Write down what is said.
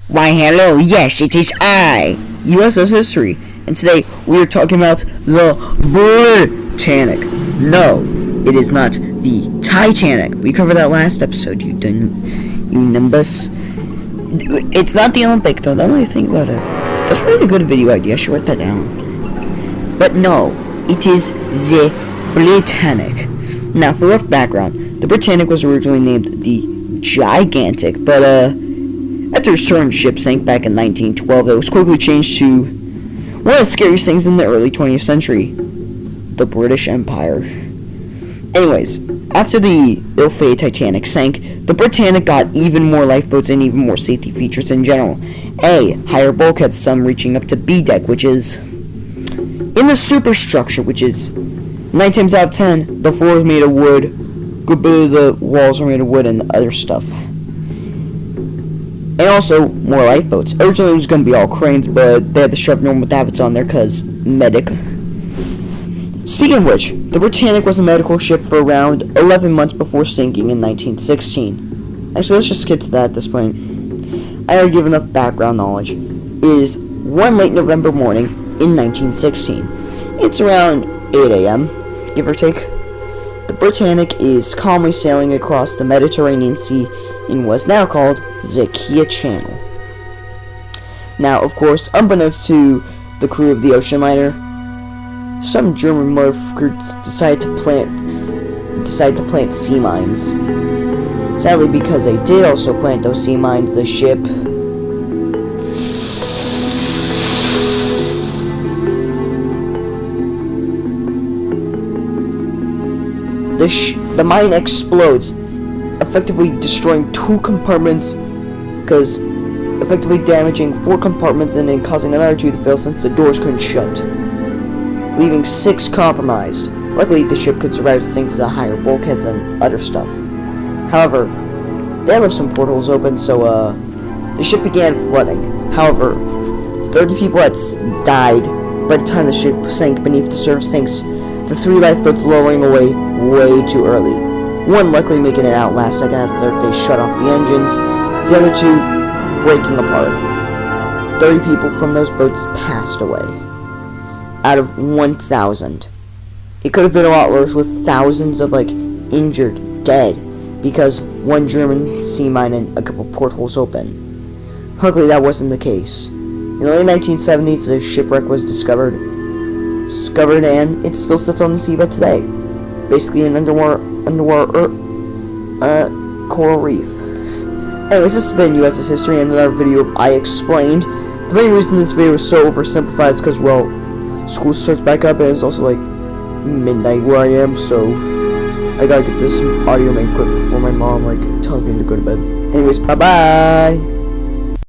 Why hello, yes it is I, USS History, and today we are talking about the Britannic. No, it is not the Titanic. We covered that last episode, you nimbus. It's not the Olympic though, now that I think about it. That's probably a good video idea, I should write that down. But no, it is the Britannic. Now for rough background, the Britannic was originally named the Gigantic, but after a certain ship sank back in 1912, it was quickly changed to one of the scariest things in the early 20th century, the British Empire. Anyways, after the ill-fated Titanic sank, the Britannic got even more lifeboats and even more safety features in general. A, higher bulkheads, some reaching up to B deck, which is in the superstructure, which is 9 times out of 10, the floor is made of wood, a good bit of the walls are made of wood and other stuff. And also, more lifeboats. Originally it was going to be all cranes, but they had to shove normal davits on there because medic. Speaking of which, the Britannic was a medical ship for around 11 months before sinking in 1916. Actually, let's just skip to that at this point. I already give enough background knowledge. It is one late November morning in 1916. It's around 8 a.m., give or take. The Britannic is calmly sailing across the Mediterranean Sea in what is now called the Channel. Now, of course, unbeknownst to the crew of the ocean liner, some German motherfuckers decided to plant sea mines. Sadly, because they did also plant those sea mines, the ship the mine explodes, effectively destroying 2 compartments, because effectively damaging 4 compartments and then causing another 2 to fail since the doors couldn't shut, leaving 6 compromised. Luckily, the ship could survive thanks to the higher bulkheads and other stuff. However, they left some portholes open, so the ship began flooding. However, 30 people had died by the time the ship sank beneath the surface, thanks to 3 lifeboats lowering away way too early. One luckily making it out last second as they shut off the engines, the other 2 breaking apart. 30 people from those boats passed away out of 1,000. It could have been a lot worse with thousands of injured, dead, because one German sea mine and a couple portholes open. Luckily that wasn't the case. In the late 1970s, the shipwreck was discovered and it still sits on the seabed today. Basically an underwater coral reef. Anyways, this has been USS History and another video of I Explained. The main reason this video is so oversimplified is because, well, school starts back up and it's also midnight where I am, so I gotta get this audio made quick before my mom tells me to go to bed. Anyways, bye bye.